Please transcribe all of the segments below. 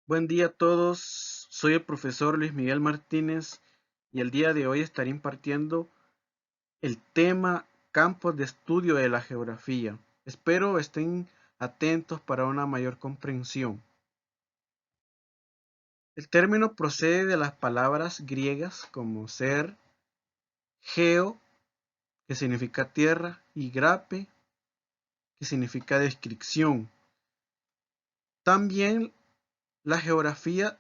Buen día a todos, soy el profesor Luis Miguel Martínez y el día de hoy estaré impartiendo el tema campos de estudio de la geografía. Espero estén atentos para una mayor comprensión. El término procede de las palabras griegas como ser, geo, que significa tierra, y grape, que significa descripción. También la geografía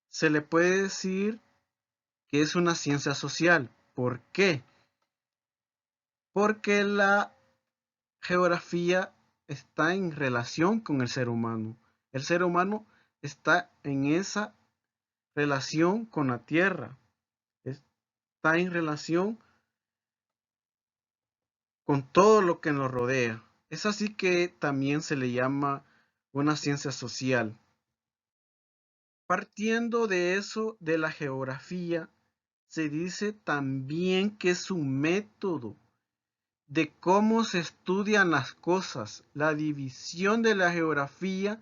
se le puede decir que es una ciencia social. ¿Por qué? Porque la geografía está en relación con el ser humano. El ser humano está en esa relación con la tierra, está en relación con todo lo que nos rodea. Es así que también se le llama una ciencia social. Partiendo de eso, de la geografía, se dice también que es un método de cómo se estudian las cosas. La división de la geografía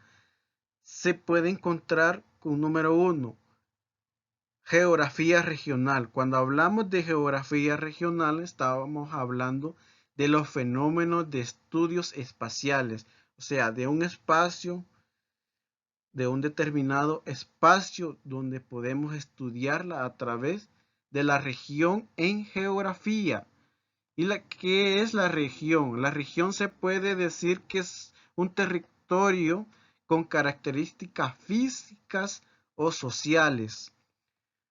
se puede encontrar con número uno, geografía regional. Cuando hablamos de geografía regional, estábamos hablando de los fenómenos de estudios espaciales, o sea, de un espacio, de un determinado espacio donde podemos estudiarla a través de la región en geografía. ¿Qué es la región? La región se puede decir que es un territorio con características físicas o sociales.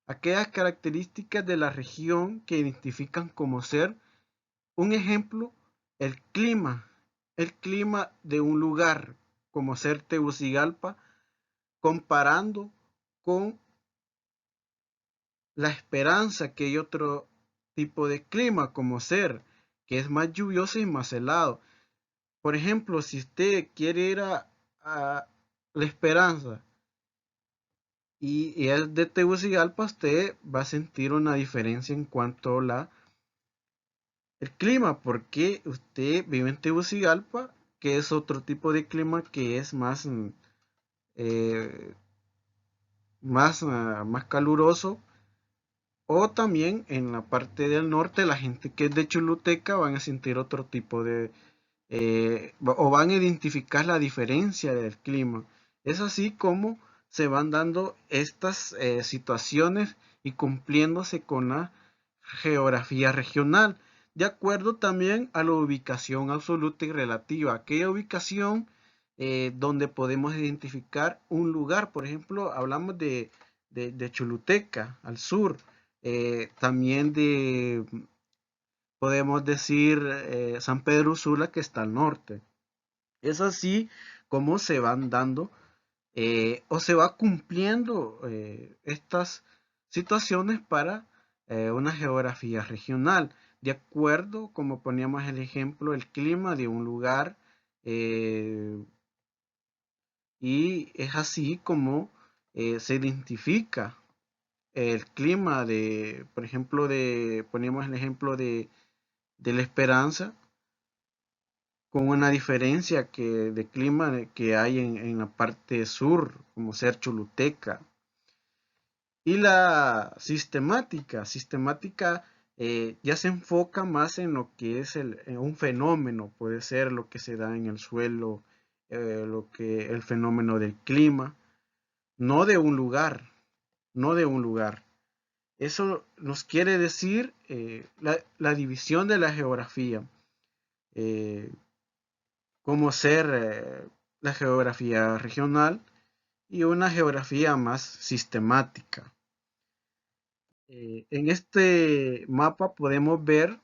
Aquellas características de la región que identifican como ser, un ejemplo, el clima. El clima de un lugar como ser Tegucigalpa, comparando con la esperanza que hay otro tipo de clima como ser, que es más lluvioso y más helado. Por ejemplo, si usted quiere ir a La Esperanza y es de Tegucigalpa, usted va a sentir una diferencia en cuanto a el clima, porque usted vive en Tegucigalpa, que es otro tipo de clima que es eh, más caluroso, o también en la parte del norte, la gente que es de Choluteca van a sentir otro tipo o van a identificar la diferencia del clima. Es así como se van dando estas situaciones y cumpliéndose con la geografía regional, de acuerdo también a la ubicación absoluta y relativa, aquella ubicación donde podemos identificar un lugar. Por ejemplo, hablamos de Choluteca al sur, también podemos decir San Pedro Sula, que está al norte. Es así como se van dando o se va cumpliendo estas situaciones para una geografía regional, de acuerdo, como poníamos el ejemplo, el clima de un lugar, eh, y es así como se identifica el clima de, por ejemplo, poníamos el ejemplo de La Esperanza, con una diferencia de clima que hay en la parte sur, como ser Choluteca. Y la sistemática ya se enfoca más en lo que es en un fenómeno, puede ser lo que se da en el suelo, el fenómeno del clima, no de un lugar, no de un lugar. Eso nos quiere decir la división de la geografía. Eh, como ser la geografía regional y una geografía más sistemática. En este mapa podemos ver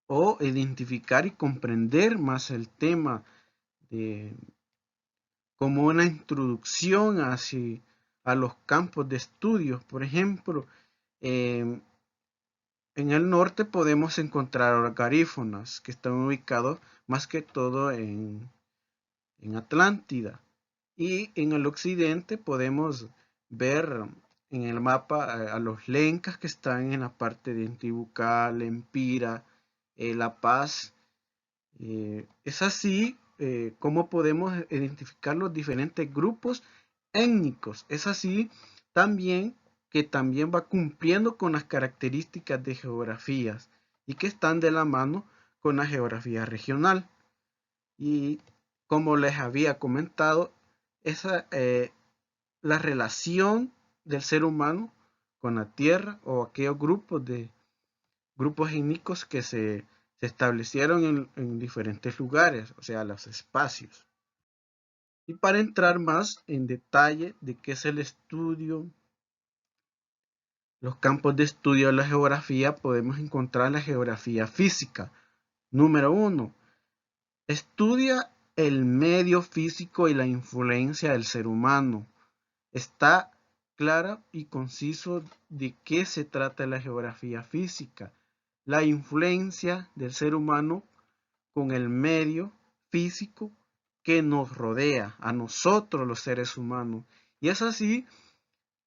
o identificar y comprender más el tema de, como una introducción a los campos de estudios. Por ejemplo, eh, en el norte podemos encontrar garífonas que están ubicados más que todo en Atlántida. Y en el occidente podemos ver en el mapa a los lencas que están en la parte de Intibucá, Lempira, La Paz. Es así como podemos identificar los diferentes grupos étnicos. Es así también que también va cumpliendo con las características de geografías y que están de la mano con la geografía regional. Y como les había comentado, la relación del ser humano con la tierra o aquellos grupos étnicos que se establecieron en diferentes lugares, o sea, los espacios. Y para entrar más en detalle de qué es el estudio, los campos de estudio de la geografía, podemos encontrar la geografía física. Número 1. Estudia el medio físico y la influencia del ser humano. Está clara y conciso de qué se trata la geografía física. La influencia del ser humano con el medio físico que nos rodea, a nosotros los seres humanos. Y es así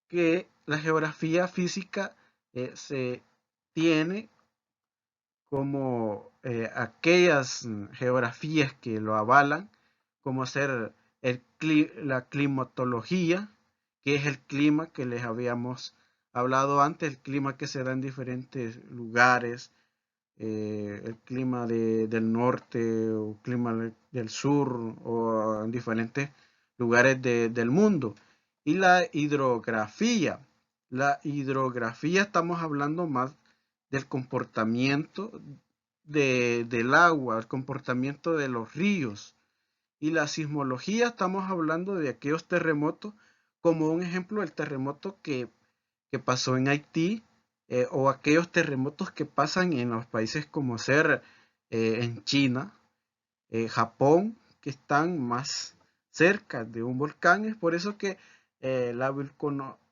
que la geografía física se tiene como aquellas geografías que lo avalan, como ser la climatología, que es el clima que les habíamos hablado antes, el clima que se da en diferentes lugares, el clima del norte o clima del sur o en diferentes lugares del mundo. Y la hidrografía. La hidrografía estamos hablando más del comportamiento del agua, el comportamiento de los ríos. Y la sismología estamos hablando de aquellos terremotos, como un ejemplo el terremoto que pasó en Haití, o aquellos terremotos que pasan en los países como ser en China, Japón, que están más cerca de un volcán. Es por eso que la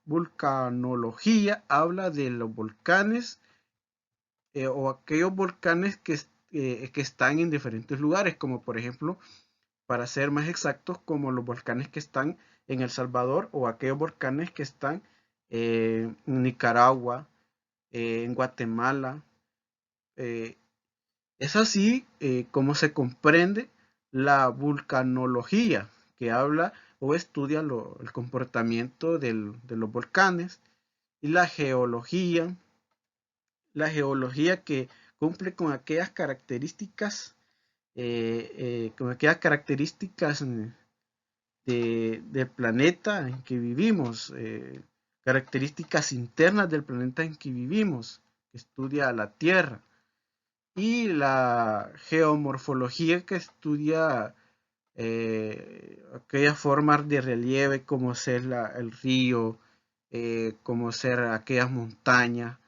vulcanología habla de los volcanes o aquellos volcanes que están en diferentes lugares, como por ejemplo, para ser más exactos, como los volcanes que están en El Salvador o aquellos volcanes que están en Nicaragua, en Guatemala. Es así como se comprende la vulcanología, que habla o estudia el comportamiento de los volcanes, y la geología que cumple con aquellas características, del planeta en que vivimos, características internas del planeta en que vivimos, que estudia la Tierra, y la geomorfología que estudia aquellas formas de relieve como ser el río, como ser aquellas montañas,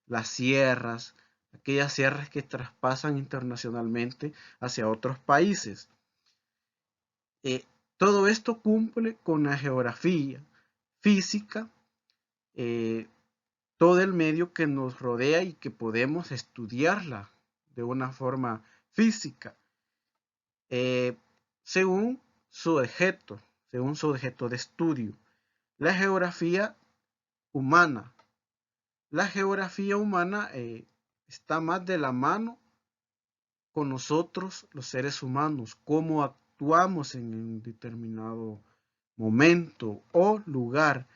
las sierras, aquellas sierras que traspasan internacionalmente hacia otros países. Todo esto cumple con la geografía física, eh, todo el medio que nos rodea y que podemos estudiarla de una forma física, eh, según su objeto, de estudio. La geografía humana. La geografía humana está más de la mano con nosotros, los seres humanos, cómo actuamos en un determinado momento o lugar,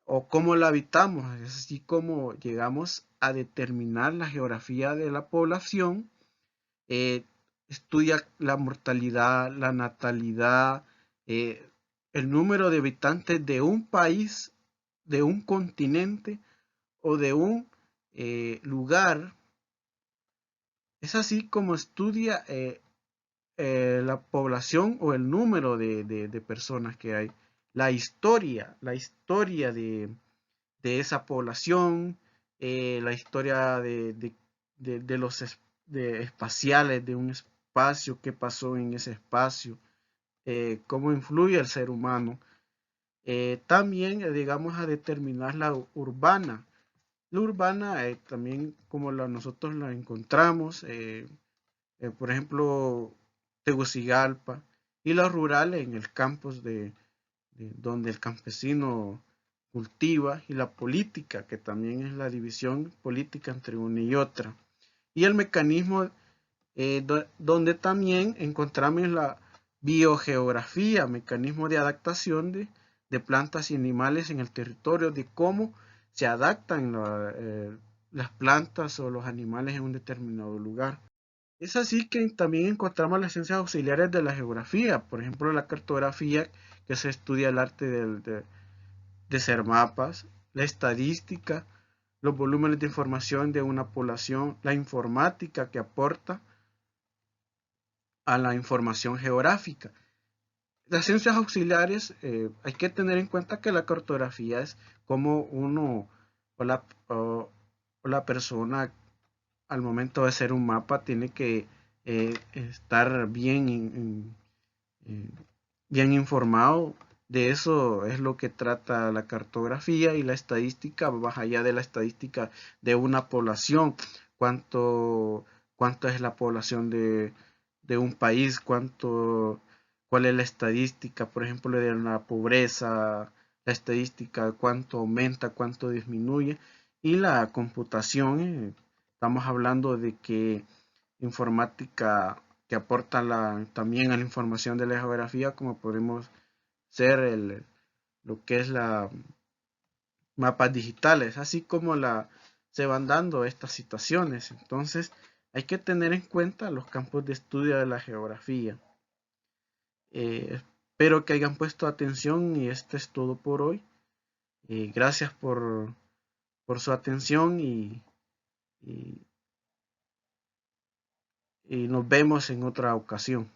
o cómo la habitamos, es así como llegamos a determinar la geografía de la población. eh, Estudia la mortalidad, la natalidad, eh, el número de habitantes de un país, de un continente o de un lugar. Es así como estudia la población o el número de personas que hay. La historia de esa población, la historia de los espaciales, de un espacio, qué pasó en ese espacio, cómo influye el ser humano. También llegamos a determinar la urbana. La urbana también como nosotros la encontramos, por ejemplo, Tegucigalpa, y la rural en el campus donde el campesino cultiva, y la política, que también es la división política entre una y otra. Y el mecanismo donde también encontramos la biogeografía, mecanismo de adaptación de plantas y animales en el territorio, de cómo se adaptan las plantas o los animales en un determinado lugar. Es así que también encontramos las ciencias auxiliares de la geografía, por ejemplo la cartografía, que se estudia el arte de hacer mapas, la estadística, los volúmenes de información de una población, la informática que aporta a la información geográfica. Las ciencias auxiliares, hay que tener en cuenta que la cartografía es como uno o la persona al momento de hacer un mapa tiene que estar eh, bien informado. De eso es lo que trata la cartografía y la estadística, más allá de la estadística de una población, cuánto, cuánto es la población de un país, cuál es la estadística, por ejemplo, de la pobreza, la estadística de cuánto aumenta, cuánto disminuye, y la computación, estamos hablando de que informática que aporta también a la información de la geografía, como podemos ser lo que es la mapas digitales, así como se van dando estas situaciones. Entonces, hay que tener en cuenta los campos de estudio de la geografía. Espero que hayan puesto atención y esto es todo por hoy. Gracias por su atención y y nos vemos en otra ocasión.